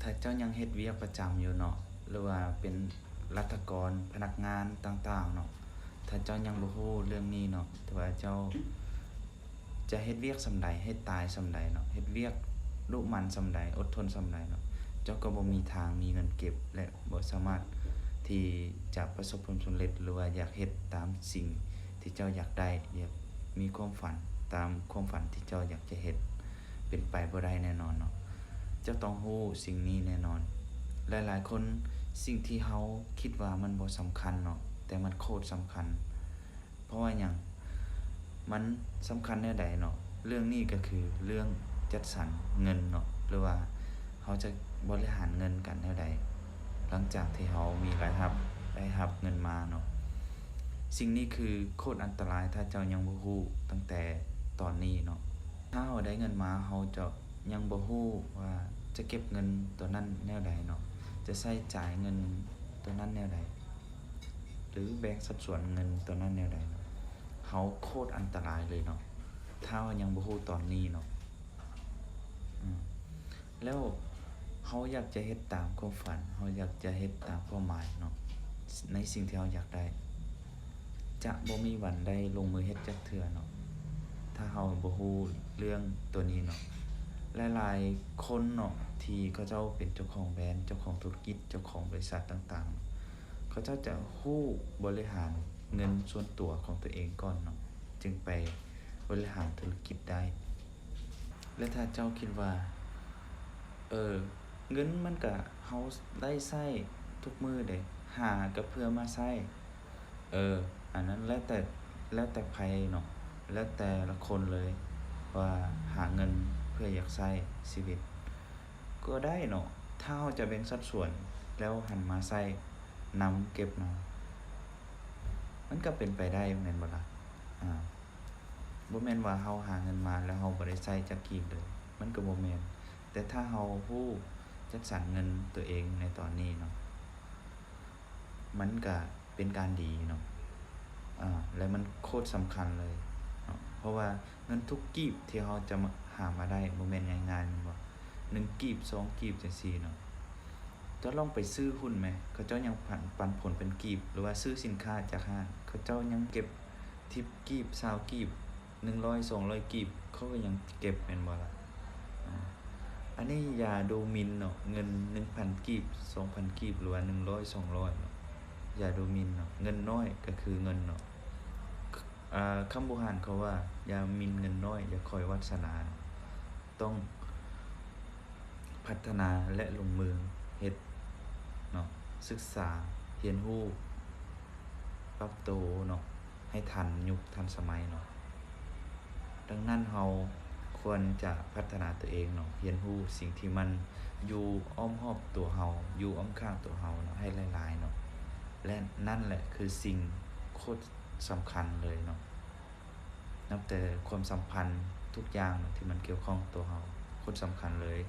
ถ้าเจ้ายังเฮ็ดเวียกประจำอยู่เนาะหรือว่าเป็นรัฐกรพนักงานต่างๆเนาะถ้าเจ้ายังบ่ฮู้เรื่องนี้เนาะแต่ว่าเจ้าจะเฮ็ดเวียกส่ำใดให้ตายส่ำใดเนาะเฮ็ดเวียกดุมันส่ำใดอดทนส่ำใดเนาะเจ้าก็บ่มีทางมีเงินเก็บและบ่สามารถที่จะประสบผลสำเร็จหรือว่าอยากเฮ็ดตามสิ่งที่เจ้าอยากได้อยากมีความฝันตามความฝันที่เจ้าอยากจะเฮ็ดเป็นไปบ่ได้แน่นอนเนาะ เจ้าต้องรู้สิ่งนี้แน่นอน หลายๆคนสิ่งที่เฮาคิดว่ามันบ่สำคัญเนาะแต่มันโคตรสำคัญ เพราะว่าหยังมันสำคัญแนวใดเนาะเรื่องนี้ก็คือเรื่องจัดสรรเงินเนาะหรือว่าเฮาจะบริหารเงินกันแนวใดหลังจากที่เฮามีรายรับได้รับเงินมาเนาะสิ่งนี้คือโคตรอันตรายถ้าเจ้ายังบ่รู้ตั้งแต่ตอนนี้เนาะถ้าเฮาได้เงินมาเฮาจะยังบ่รู้ว่าจะเก็บเงินตัวนั้นแนวใดเนาะจะใช้จ่ายเงินตัวนั้นแนวใดหรือแบ่งสัดส่วนเงินตัวนั้นแนวใดเนาะเฮาโคตรอันตรายเลยเนาะถ้าเฮายังบ่รู้ตอนนี้เนาะแล้วเฮาอยากจะเฮ็ดตามความฝันเฮาอยากจะเฮ็ดตามเป้าหมายเนาะในสิ่งที่เฮาอยากได้จะบ่มีวันได้ลงมือเฮ็ดจักเทื่อเนาะถ้าเฮาบ่รู้เรื่องตัวนี้เนาะหลายๆคนเนาะที่เขาเจ้าเป็นเจ้าของแบรนด์เจ้าของธุรกิจเจ้าของบริษัทต่างๆเขาเจ้าจะรู้บริหารเงินส่วนตัวของตัวเองก่อนเนาะจึงไปบริหารธุรกิจได้และถ้าเจ้าคิดว่าเงินมันก็เฮาได้ใช้ทุกมื้อเดะหาก็เพื่อมาใช้อันนั้นแล้วแต่ไผเนาะแล้วแต่ละคนเลยว่าหาเงินเพื่ออยากใช้ชีวิตก็ได้เนาะถ้าเฮาจะแบ่งสัดส่วนแล้วหันมาใช้นำเก็บเนาะมันก็เป็นไปได้แม่นบ่ล่ะอาบ่แม่นว่าเฮาหาเงินมาแล้วเฮาบ่ได้ใช้จักกีบเลยมันก็บ่แม่นแต่ถ้าเฮารู้จัดสรรเงินตัวเองในตอนนี้เนาะมันก็เป็นการดีเนาะและมันโคตรสำคัญเลยเนาะเพราะว่าเงินทุกกีบที่เฮาจะมาหามาได้บ่แม่นง่ายๆแม่นบ่1กีบ2กีบจังซี่เนาะเจ้าลองไปซื้อหุ้นแหมเขาเจ้ายังปันผลเป็นกีบหรือว่าซื้อสินค้าจากห้างเขาเจ้ายังเก็บ10กีบ20กีบ100 200กีบเขาก็ยังเก็บแม่นบ่ล่ะอันนี้อย่าดูหมิ่นเนาะเงิน 1,000 กีบ 2,000 กีบหรือว่า100 200เนาะอย่าดูหมิ่นเนาะเงินน้อยก็คือเงินเนาะคำโบราณเขาว่าอย่าหมิ่นเงินน้อยอย่าคอยวาสนาต้องพัฒนาและลงมือเฮ็ดเนาะศึกษาเรียนรู้ปรับตัวเนาะให้ทันยุคทันสมัยเนาะดังนั้นเราควรจะพัฒนาตัวเองเนาะเรียนรู้สิ่งที่มันอยู่อ้อมรอบตัวเราอยู่อ้อมข้างตัวเราเนาะให้หลายๆเนาะและนั่นแหละคือสิ่งโคตรสำคัญเลยเนาะนับแต่ความสัมพันธ์ทุกอย่างที่มันเกี่ยวข้องตัวเราโคตรสำคัญเลย